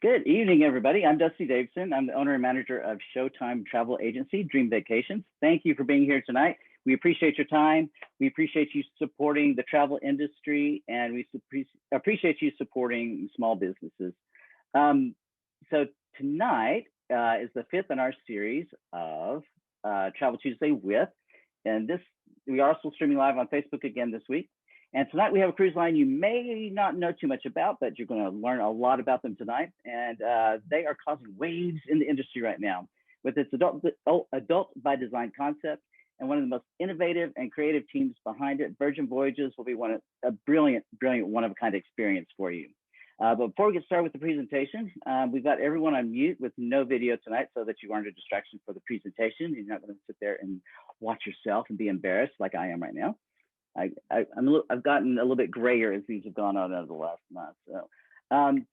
Good evening, everybody. I'm Dusty Davidson. I'm the owner and manager of Showtime Travel Agency, Dream Vacations. Thank you for being here tonight. We appreciate your time. We appreciate you supporting the travel industry, and we appreciate you supporting small businesses. So tonight is the fifth in our series of Travel Tuesday with, and we are also streaming live on Facebook again this week. And tonight we have a cruise line you may not know too much about, but you're going to learn a lot about them tonight. And they are causing waves in the industry right now with its adult by design concept and one of the most innovative and creative teams behind it. Virgin Voyages will be a brilliant, one-of-a-kind experience for you. But before we get started with the presentation, we've got everyone on mute with no video tonight so that you aren't a distraction for the presentation. You're not going to sit there and watch yourself and be embarrassed like I am right now. I've gotten a little bit grayer as these have gone on over the last month. So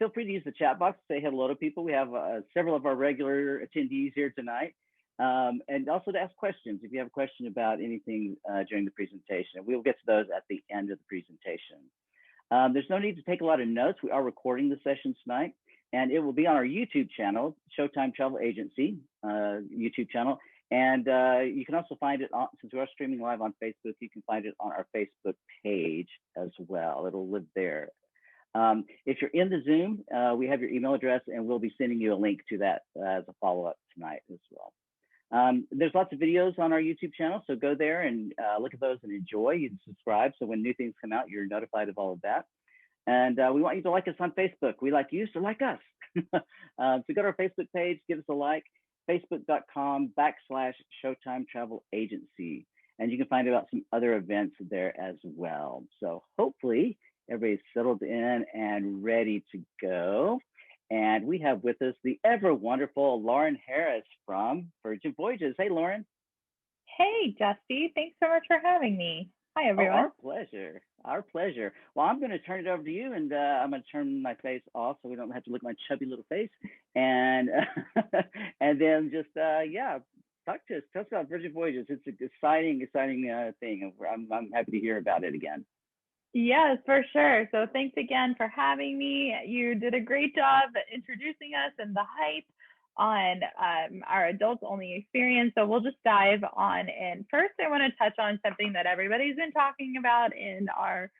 feel free to use the chat box to say hello to people. We have several of our regular attendees here tonight. And also to ask questions if you have a question about anything during the presentation. We'll get to those at the end of the presentation. There's no need to take a lot of notes. We are recording the session tonight, and it will be on our YouTube channel, Showtime Travel Agency YouTube channel. And you can also find it since we are streaming live on Facebook, you can find it on our Facebook page as well. It'll live there. If you're in the Zoom, we have your email address, and we'll be sending you a link to that as a follow-up tonight as well. There's lots of videos on our YouTube channel, so go there and look at those and enjoy. You can subscribe, so when new things come out, you're notified of all of that. And we want you to like us on Facebook. We like you, so like us. So go to our Facebook page, give us a like. Facebook.com/Showtime Travel Agency. And you can find out some other events there as well. So hopefully everybody's settled in and ready to go. And we have with us the ever wonderful Lauren Harris from Virgin Voyages. Hey, Lauren. Hey, Dusty. Thanks so much for having me. Hi, everyone. Oh, our pleasure. Our pleasure. Well, I'm going to turn it over to you, and I'm going to turn my face off so we don't have to look at my chubby little face. And and then just, talk to us. Tell us about Virgin Voyages. It's an exciting thing. I'm happy to hear about it again. Yes, for sure. So thanks again for having me. You did a great job introducing us and the hype on our adults only experience. So we'll just dive on in. First, I want to touch on something that everybody's been talking about in our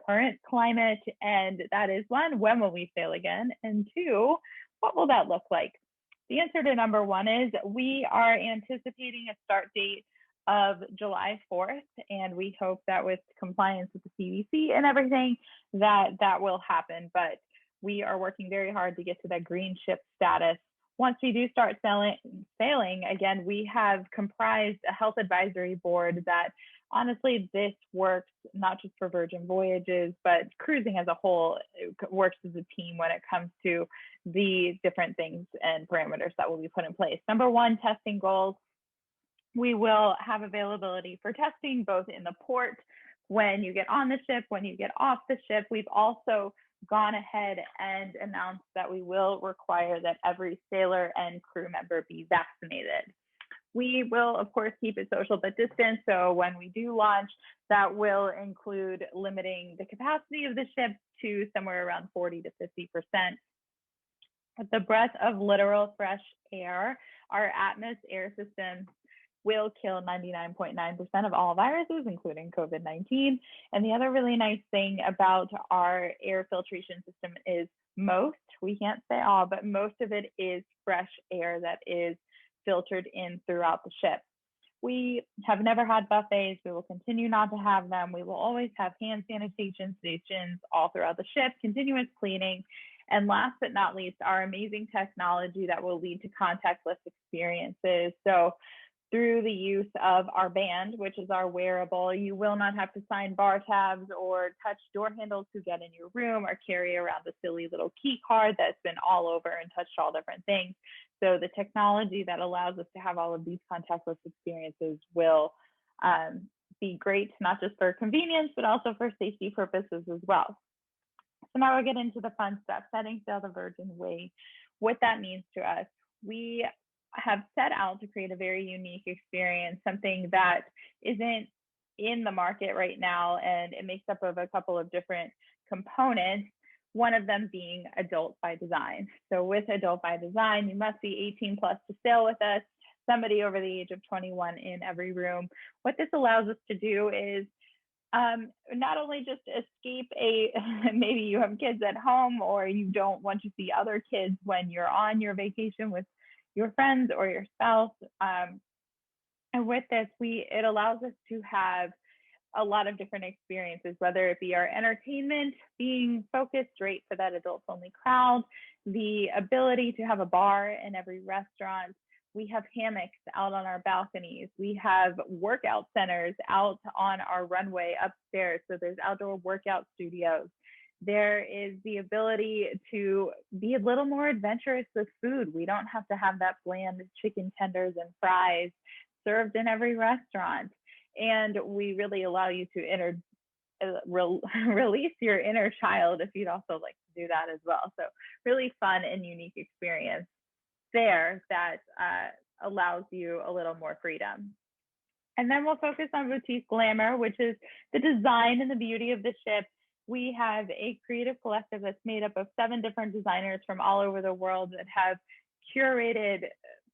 current climate, and that is one, when will we sail again? And two, what will that look like? The answer to number one is we are anticipating a start date of July 4th, and we hope that with compliance with the CDC and everything, that will happen. But we are working very hard to get to that green ship status. Once we do start sailing, again, we have comprised a health advisory board that honestly, this works not just for Virgin Voyages, but cruising as a whole. It works as a team when it comes to the different things and parameters that will be put in place. Number one, testing goals. We will have availability for testing both in the port, when you get on the ship, when you get off the ship. We've also gone ahead and announced that we will require that every sailor and crew member be vaccinated. We will, of course, keep it social but distant. So when we do launch, that will include limiting the capacity of the ship to somewhere around 40 to 50%. With the breath of literal fresh air, our Atmos air system will kill 99.9% of all viruses, including COVID-19. And the other really nice thing about our air filtration system is we can't say all, but most of it is fresh air that is filtered in throughout the ship. We have never had buffets. We will continue not to have them. We will always have hand sanitation stations all throughout the ship, continuous cleaning. And last but not least, our amazing technology that will lead to contactless experiences. So through the use of our band, which is our wearable, you will not have to sign bar tabs or touch door handles to get in your room or carry around the silly little key card that's been all over and touched all different things. So the technology that allows us to have all of these contactless experiences will be great, not just for convenience, but also for safety purposes as well. So now we'll get into the fun stuff, setting sail the Virgin way, what that means to us. We have set out to create a very unique experience, something that isn't in the market right now, and it makes up of a couple of different components. one of them being adult by design. So with adult by design, you must be 18 plus to sail with us, somebody over the age of 21 in every room. What this allows us to do is not only just escape maybe you have kids at home or you don't want to see other kids when you're on your vacation with your friends or your spouse. And with this, it allows us to have a lot of different experiences, whether it be our entertainment being focused right for that adults only crowd, the ability to have a bar in every restaurant. We have hammocks out on our balconies. We have workout centers out on our runway upstairs. So there's outdoor workout studios. There is the ability to be a little more adventurous with food. We don't have to have that bland chicken tenders and fries served in every restaurant. And we really allow you to release your inner child if you'd also like to do that as well. So really fun and unique experience there that allows you a little more freedom. And then we'll focus on boutique glamour, which is the design and the beauty of the ship. We have a creative collective that's made up of 7 different designers from all over the world that have curated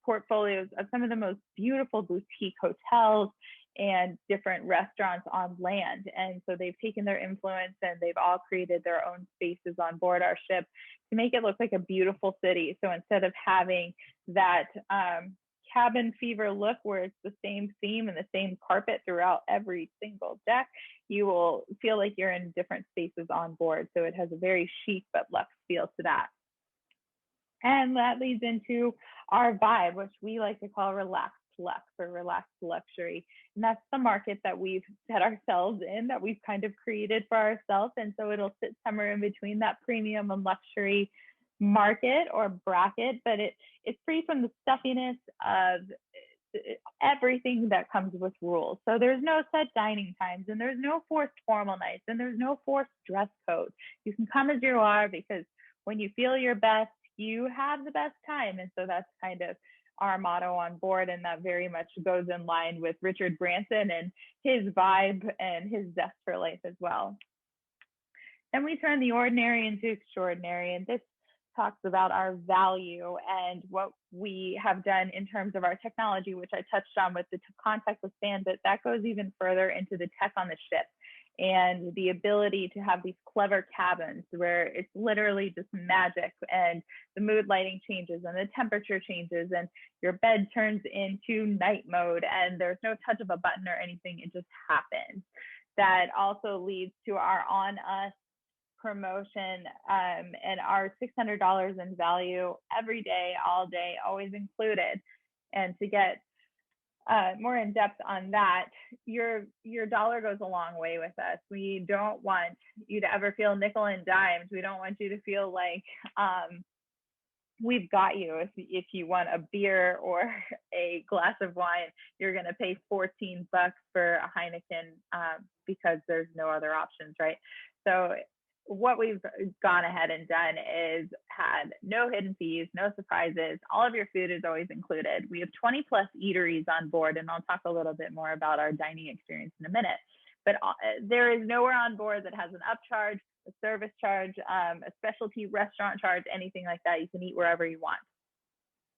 portfolios of some of the most beautiful boutique hotels and different restaurants on land. And so they've taken their influence and they've all created their own spaces on board our ship to make it look like a beautiful city. So instead of having that cabin fever look where it's the same theme and the same carpet throughout every single deck, you will feel like you're in different spaces on board. So it has a very chic but luxe feel to that. And that leads into our vibe, which we like to call relaxed lux or relaxed luxury. And that's the market that we've set ourselves in, that we've kind of created for ourselves. And so it'll sit somewhere in between that premium and luxury market or bracket, but it's free from the stuffiness of everything that comes with rules. So there's no set dining times and there's no forced formal nights and there's no forced dress code. You can come as you are because when you feel your best, you have the best time. And so that's kind of our motto on board, and that very much goes in line with Richard Branson and his vibe and his zest for life as well. Then we turn the ordinary into extraordinary, and this talks about our value and what we have done in terms of our technology, which I touched on with the contactless band, but that goes even further into the tech on the ship and the ability to have these clever cabins where it's literally just magic and the mood lighting changes and the temperature changes and your bed turns into night mode and there's no touch of a button or anything, it just happens. That also leads to our On Us promotion and our $600 in value every day, all day, always included. And to get more in depth on that, your dollar goes a long way with us. We don't want you to ever feel nickel and dimes. We don't want you to feel like we've got you. If you want a beer or a glass of wine, you're going to pay $14 for a Heineken because there's no other options, right? So what we've gone ahead and done is had no hidden fees, no surprises. All of your food is always included. We have 20 plus eateries on board, and I'll talk a little bit more about our dining experience in a minute. But there is nowhere on board that has an upcharge, a service charge, a specialty restaurant charge, anything like that. You can eat wherever you want.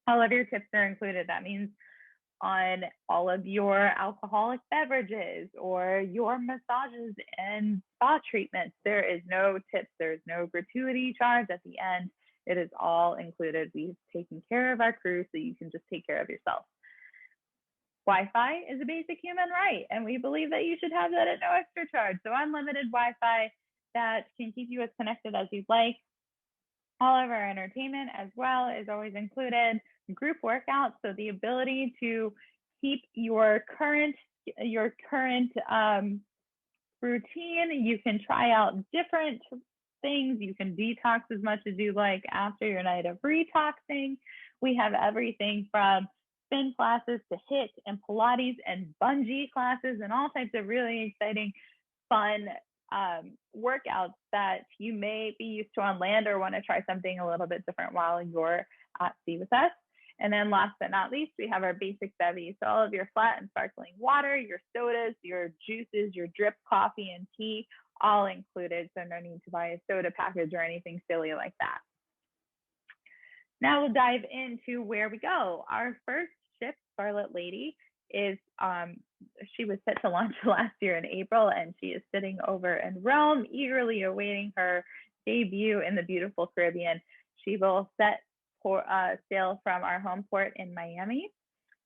All of your tips are included. That means on all of your alcoholic beverages or your massages and spa treatments, there is no tips. There's no gratuity charge at the end. It is all included. We've taken care of our crew so you can just take care of yourself. Wi-Fi is a basic human right, and we believe that you should have that at no extra charge. So unlimited Wi-Fi that can keep you as connected as you'd like. All of our entertainment as well is always included. Group workouts, so the ability to keep your current routine. You can try out different things. You can detox as much as you like after your night of retoxing. We have everything from spin classes to HIIT and Pilates and bungee classes and all types of really exciting, fun workouts that you may be used to on land or want to try something a little bit different while you're at sea with us. And then last but not least, we have our basic bevy. So all of your flat and sparkling water, your sodas, your juices, your drip coffee and tea, all included. So no need to buy a soda package or anything silly like that. Now we'll dive into where we go. Our first ship, Scarlet Lady, is she was set to launch last year in April, and she is sitting over in Rome, eagerly awaiting her debut in the beautiful Caribbean. She will set sail from our home port in Miami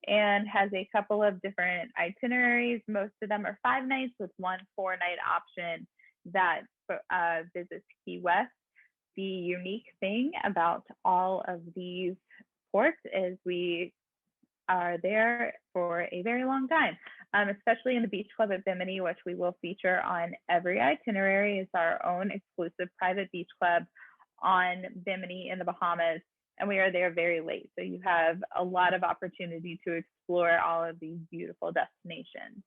and has a couple of different itineraries. Most of them are 5 nights with 1 4-night option that visits Key West. The unique thing about all of these ports is we are there for a very long time, especially in the Beach Club at Bimini, which we will feature on every itinerary. It's our own exclusive private beach club on Bimini in the Bahamas, and we are there very late. So you have a lot of opportunity to explore all of these beautiful destinations.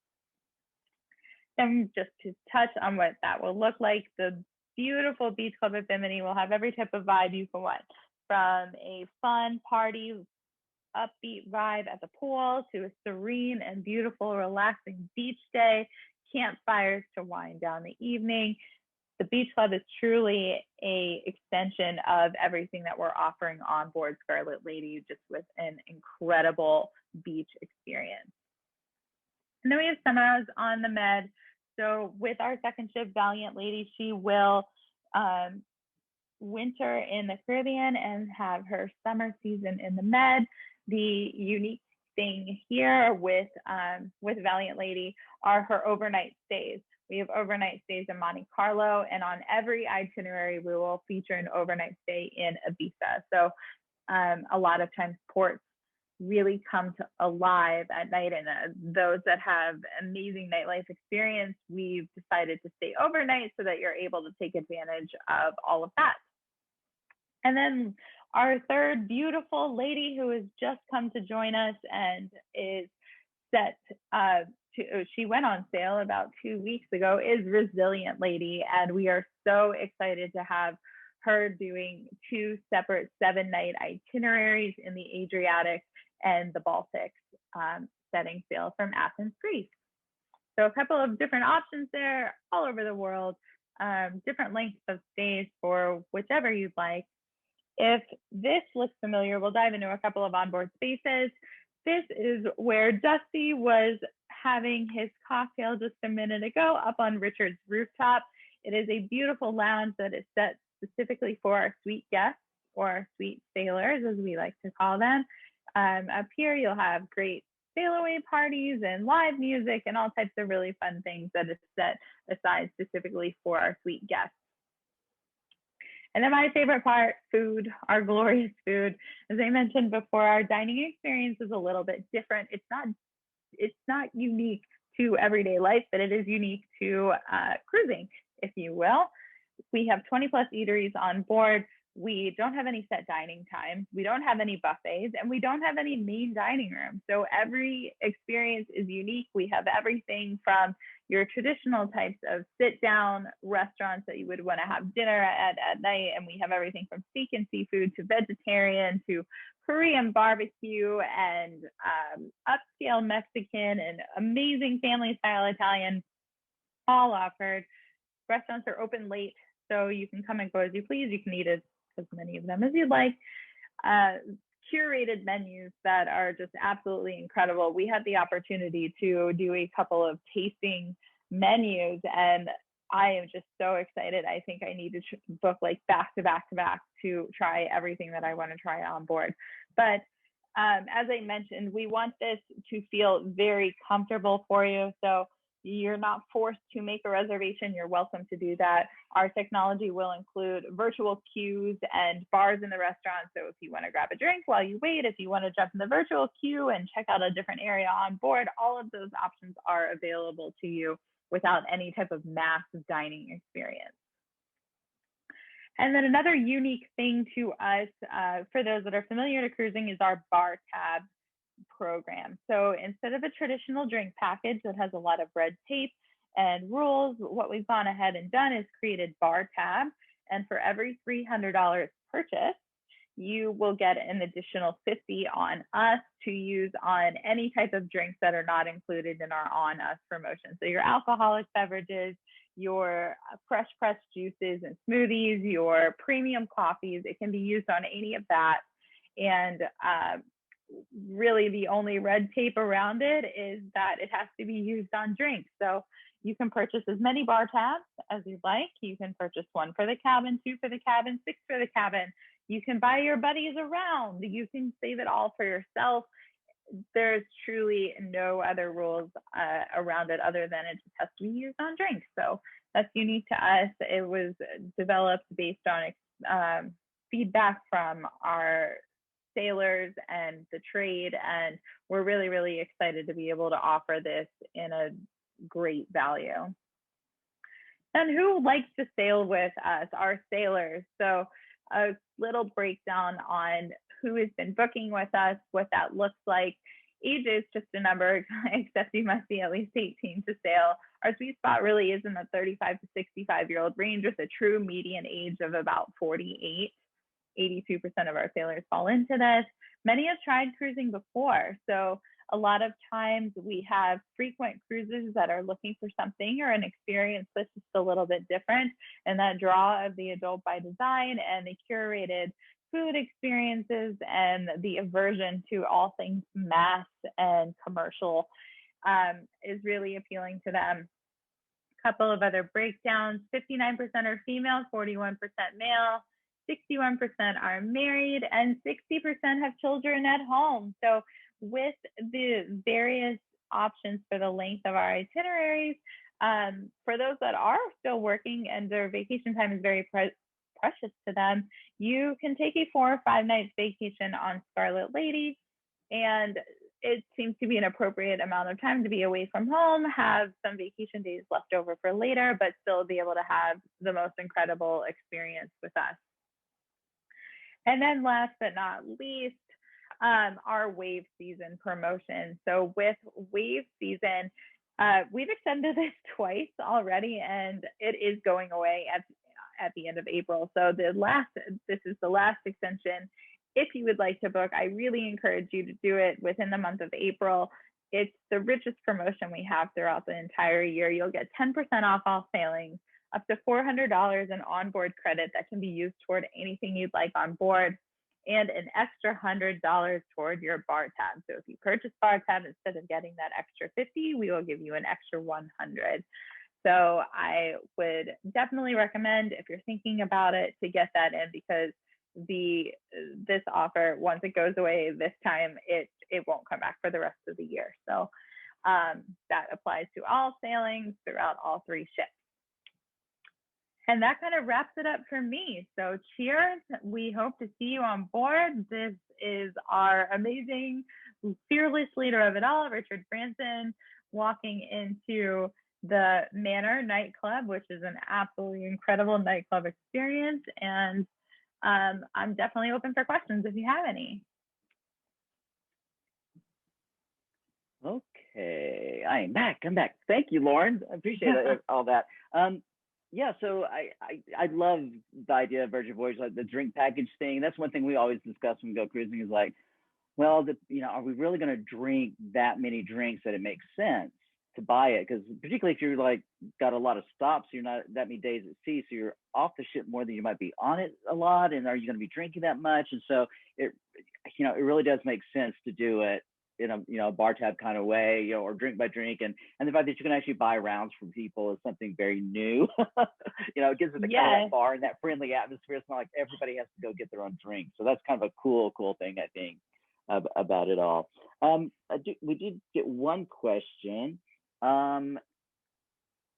And just to touch on what that will look like, the beautiful Beach Club at Bimini will have every type of vibe you can want, from a fun party, upbeat vibe at the pool to a serene and beautiful, relaxing beach day, campfires to wind down the evening. The Beach Club is truly an extension of everything that we're offering on board Scarlet Lady, just with an incredible beach experience. And then we have Summers on the Med. So with our second ship, Valiant Lady, she will winter in the Caribbean and have her summer season in the Med. The unique thing here with Valiant Lady are her overnight stays. We have overnight stays in Monte Carlo, and on every itinerary, we will feature an overnight stay in Ibiza. So a lot of times ports really come to alive at night, and those that have amazing nightlife experience, we've decided to stay overnight so that you're able to take advantage of all of that. And then our third beautiful lady who has just come to join us and is set she went on sale about 2 weeks ago, is Resilient Lady, and we are so excited to have her doing 2 separate 7-night itineraries in the Adriatic and the Baltic, setting sail from Athens, Greece. So a couple of different options there all over the world, different lengths of stays for whichever you'd like. If this looks familiar, we'll dive into a couple of onboard spaces. This is where Dusty was having his cocktail just a minute ago up on Richard's rooftop. It is a beautiful lounge that is set specifically for our suite guests, or our suite sailors, as we like to call them. Up here, you'll have great sail away parties and live music and all types of really fun things that is set aside specifically for our suite guests. And then my favorite part, food, our glorious food. As I mentioned before, our dining experience is a little bit different. It's not unique to everyday life, but it is unique to cruising, if you will. We have 20 plus eateries on board. We don't have any set dining time. We don't have any buffets, and we don't have any main dining room. So every experience is unique. We have everything from your traditional types of sit-down restaurants that you would want to have dinner at night, and we have everything from steak and seafood to vegetarian to Korean barbecue and upscale Mexican and amazing family-style Italian, all offered. Restaurants are open late, so you can come and go as you please. You can eat as many of them as you'd like. Curated menus that are just absolutely incredible. We had the opportunity to do a couple of tasting menus, and I am just so excited. I think I need to book like back to back to try everything that I want to try on board. But as I mentioned, we want this to feel very comfortable for you. So you're not forced to make a reservation. You're welcome to do that. Our technology will include virtual queues and bars in the restaurant. So if you want to grab a drink while you wait, if you want to jump in the virtual queue and check out a different area on board, all of those options are available to you without any type of massive dining experience. And then another unique thing to us, for those that are familiar to cruising, is our bar tab program. So instead of a traditional drink package that has a lot of red tape and rules, what we've gone ahead and done is created bar tab. And for every $300 purchase, you will get an additional 50 on us to use on any type of drinks that are not included in our on us promotion. So your alcoholic beverages, your fresh pressed juices and smoothies, your premium coffees, it can be used on any of that. And really the only red tape around it is that it has to be used on drinks. So you can purchase as many bar tabs as you'd like. You can purchase 1 for the cabin, 2 for the cabin, 6 for the cabin. You can buy your buddies around. You can save it all for yourself. There's truly no other rules around it other than it just has to be used on drinks. So that's unique to us. It was developed based on feedback from our sailors and the trade, and we're really, really excited to be able to offer this in a great value. And who likes to sail with us? Our sailors. So a little breakdown on who has been booking with us, what that looks like. Age is just a number, except you must be at least 18 to sail. Our sweet spot really is in the 35 to 65-year-old range with a true median age of about 48. 82% of our sailors fall into this. Many have tried cruising before. So a lot of times we have frequent cruises that are looking for something or an experience that's just a little bit different. And that draw of the adult by design and the curated food experiences and the aversion to all things mass and commercial is really appealing to them. Couple of other breakdowns: 59% are female, 41% male, 61% are married, and 60% have children at home. So with the various options for the length of our itineraries, for those that are still working and their vacation time is very precious to them, you can take a 4 or 5 nights vacation on Scarlet Lady, and it seems to be an appropriate amount of time to be away from home, have some vacation days left over for later, but still be able to have the most incredible experience with us. And then last but not least, our wave season promotion. So with wave season, we've extended this twice already, and it is going away at the end of April. So this is the last extension. If you would like to book, I really encourage you to do it within the month of April. It's the richest promotion we have throughout the entire year. You'll get 10% off all sailings, up to $400 in onboard credit that can be used toward anything you'd like on board, and an extra $100 toward your bar tab. So if you purchase bar tab, instead of getting that extra 50, we will give you an extra 100. So I would definitely recommend, if you're thinking about it, to get that in, because this offer, once it goes away this time, it won't come back for the rest of the year. So that applies to all sailings throughout all 3 ships. And that kind of wraps it up for me. So cheers. We hope to see you on board. This is our amazing, fearless leader of it all, Richard Branson, walking into the Manor nightclub, which is an absolutely incredible nightclub experience. And I'm definitely open for questions if you have any. Okay, I'm back. Thank you, Lauren. I appreciate all that. Yeah, so I love the idea of Virgin Voyage, like the drink package thing. That's one thing we always discuss when we go cruising, is like, well, are we really going to drink that many drinks that it makes sense to buy it? Because particularly if you're like got a lot of stops, you're not that many days at sea, so you're off the ship more than you might be on it a lot. And are you going to be drinking that much? And so it really does make sense to do it in a bar tab kind of way, or drink by drink, and the fact that you can actually buy rounds from people is something very new. It gives it the kind of bar and that friendly atmosphere. It's not like everybody has to go get their own drink. So that's kind of a cool thing, I think, about it all. We did get one question.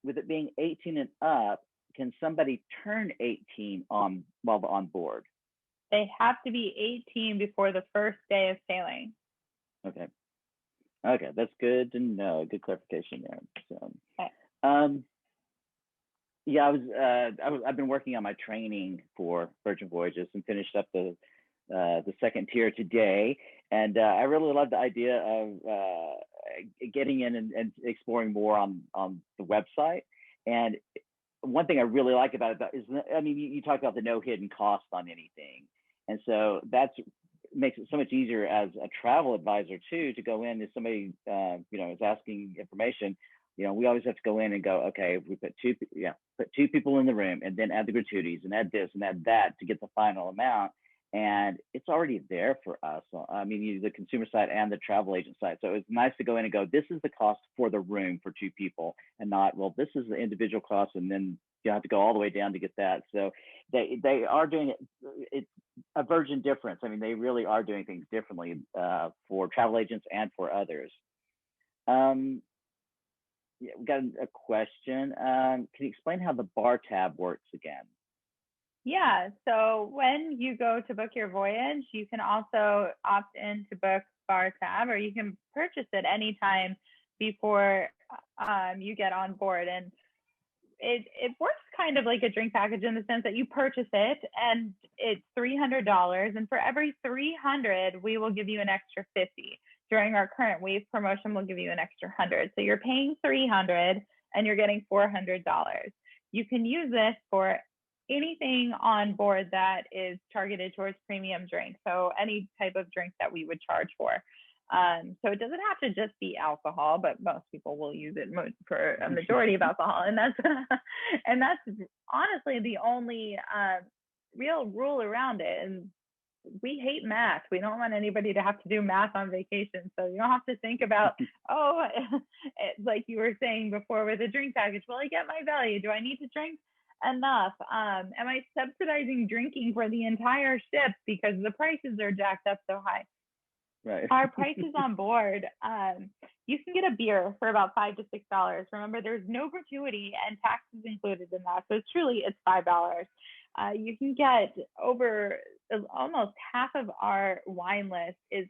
With it being 18 and up, can somebody turn 18 while on board? They have to be 18 before the first day of sailing. Okay, that's good to know. Good clarification there. So, okay. Yeah, I've been working on my training for Virgin Voyages and finished up the second tier today, and I really love the idea of getting in and exploring more on the website. And one thing I really like about it is, I mean, you talk about the no hidden cost on anything. And so that's makes it so much easier as a travel advisor too, to go in if somebody is asking information. We always have to go in and go, okay, we put two people in the room, and then add the gratuities and add this and add that to get the final amount. And it's already there for us. I mean, the consumer side and the travel agent side. So it's nice to go in and go, this is the cost for the room for two people, and not, well, this is the individual cost, and then you have to go all the way down to get that. So they are doing it. It's a virgin difference. I mean, they really are doing things differently for travel agents and for others. We got a question. Can you explain how the bar tab works again? Yeah, so when you go to book your voyage, you can also opt in to book bar tab, or you can purchase it anytime before you get on board. And it works kind of like a drink package in the sense that you purchase it and it's $300, and for every 300 we will give you an extra 50. During our current wave promotion, we'll give you an extra 100. So you're paying 300 and you're getting $400. You can use this for anything on board that is targeted towards premium drinks. So any type of drink that we would charge for. So it doesn't have to just be alcohol, but most people will use it for a majority of alcohol. And that's honestly the only real rule around it. And we hate math. We don't want anybody to have to do math on vacation. So you don't have to think about, like you were saying before with a drink package, well, I get my value. Do I need to drink enough? Am I subsidizing drinking for the entire ship because the prices are jacked up so high? Right. Our prices on board, you can get a beer for about $5 to $6. Remember, there's no gratuity and taxes included in that. So it's $5. You can get over almost half of our wine list is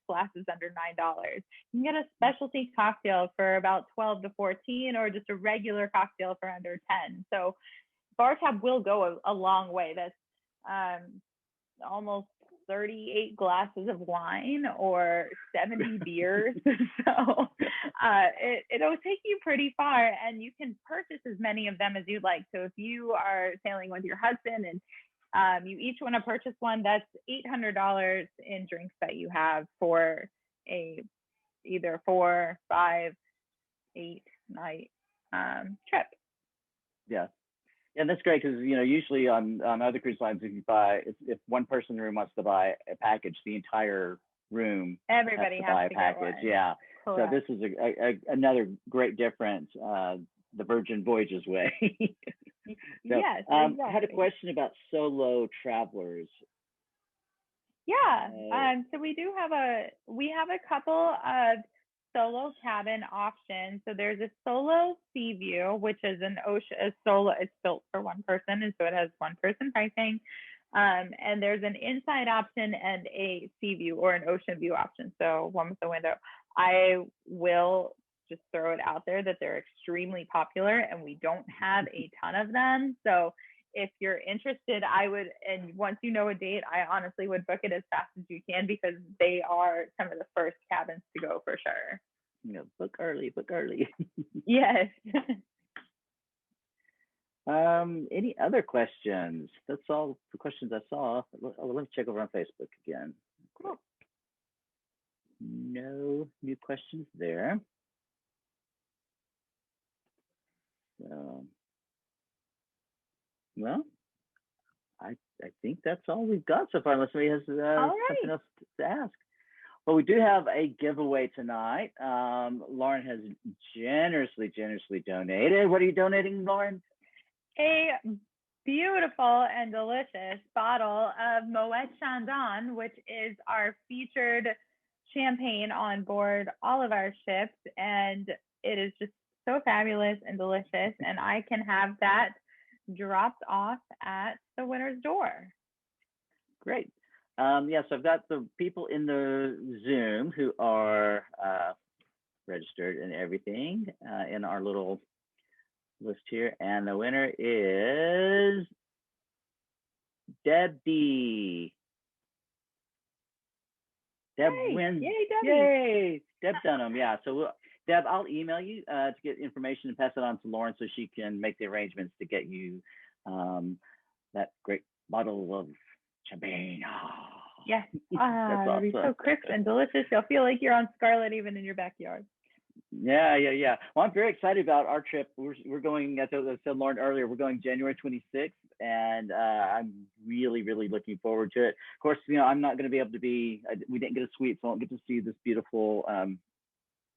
glasses under $9. You can get a specialty cocktail for about 12 to 14, or just a regular cocktail for under 10. So bar tab will go a long way. That's almost 38 glasses of wine or 70 beers. So it'll take you pretty far, and you can purchase as many of them as you'd like. So if you are sailing with your husband and you each want to purchase one, that's $800 in drinks that you have for a either 4, 5, 8 night trip. Yeah. Yeah, that's great, because usually on other cruise lines, if one person in the room wants to buy a package, the entire room everybody has to buy a package. Yeah. Correct. So this is another great difference, the Virgin Voyages way. So, yes, exactly. I had a question about solo travelers. Yeah. So we have a couple of solo cabin options. So there's a solo sea view, which is it's built for one person, and so it has one person pricing. And there's an inside option and a sea view or an ocean view option. So one with the window. I will just throw it out there that they're extremely popular, and we don't have a ton of them. So if you're interested, and once you know a date, I honestly would book it as fast as you can, because they are some of the first cabins to go for sure. Book early. Yes. Any other questions? That's all the questions I saw. Let me check over on Facebook again. Cool. No new questions there. So, well, I think that's all we've got so far, unless somebody has something else to ask. Well, we do have a giveaway tonight. Lauren has generously donated. What are you donating, Lauren? A beautiful and delicious bottle of Moet Chandon, which is our featured champagne on board all of our ships, and it is just so fabulous and delicious, and I can have that dropped off at the winner's door. Great. So I've got the people in the Zoom who are registered and everything in our little list here, and the winner is Deb D. Deb wins. Yay, Debbie. Yay, Deb Dunham. Yeah. So Deb, I'll email you to get information and pass it on to Lauren so she can make the arrangements to get you that great bottle of Champagne. Yes. That's It'll be awesome. so crisp and delicious. You'll feel like you're on Scarlet even in your backyard. Yeah. Well, I'm very excited about our trip. We're going, as I said, Lauren earlier, we're going January 26th, and I'm really looking forward to it. Of course, I'm not going to be able to we didn't get a suite, so I won't get to see this beautiful,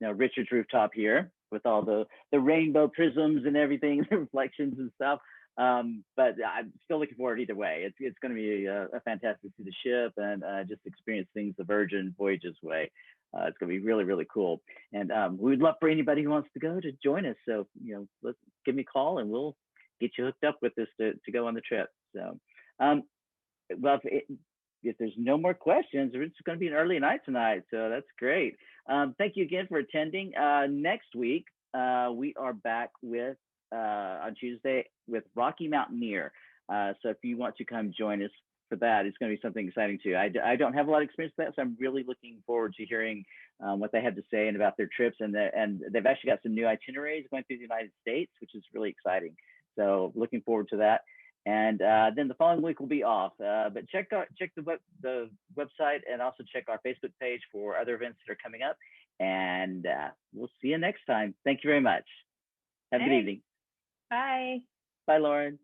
Richard's rooftop here with all the rainbow prisms and everything, the reflections and stuff. But I'm still looking forward either way. It's going to be a fantastic to see the ship and just experience things the Virgin Voyages way. It's going to be really cool. And we'd love for anybody who wants to go to join us. So, let's give me a call and we'll get you hooked up with us to go on the trip. So, well, if there's no more questions, it's going to be an early night tonight. So that's great. Thank you again for attending. Next week, we are back with on Tuesday with Rocky Mountaineer. So if you want to come join us for that, it's going to be something exciting too. I don't have a lot of experience with that, so I'm really looking forward to hearing what they have to say and about their trips. And they've actually got some new itineraries going through the United States, which is really exciting. So looking forward to that. And then the following week will be off. But check the website and also check our Facebook page for other events that are coming up. And we'll see you next time. Thank you very much. Have a good evening. Bye. Bye, Lauren.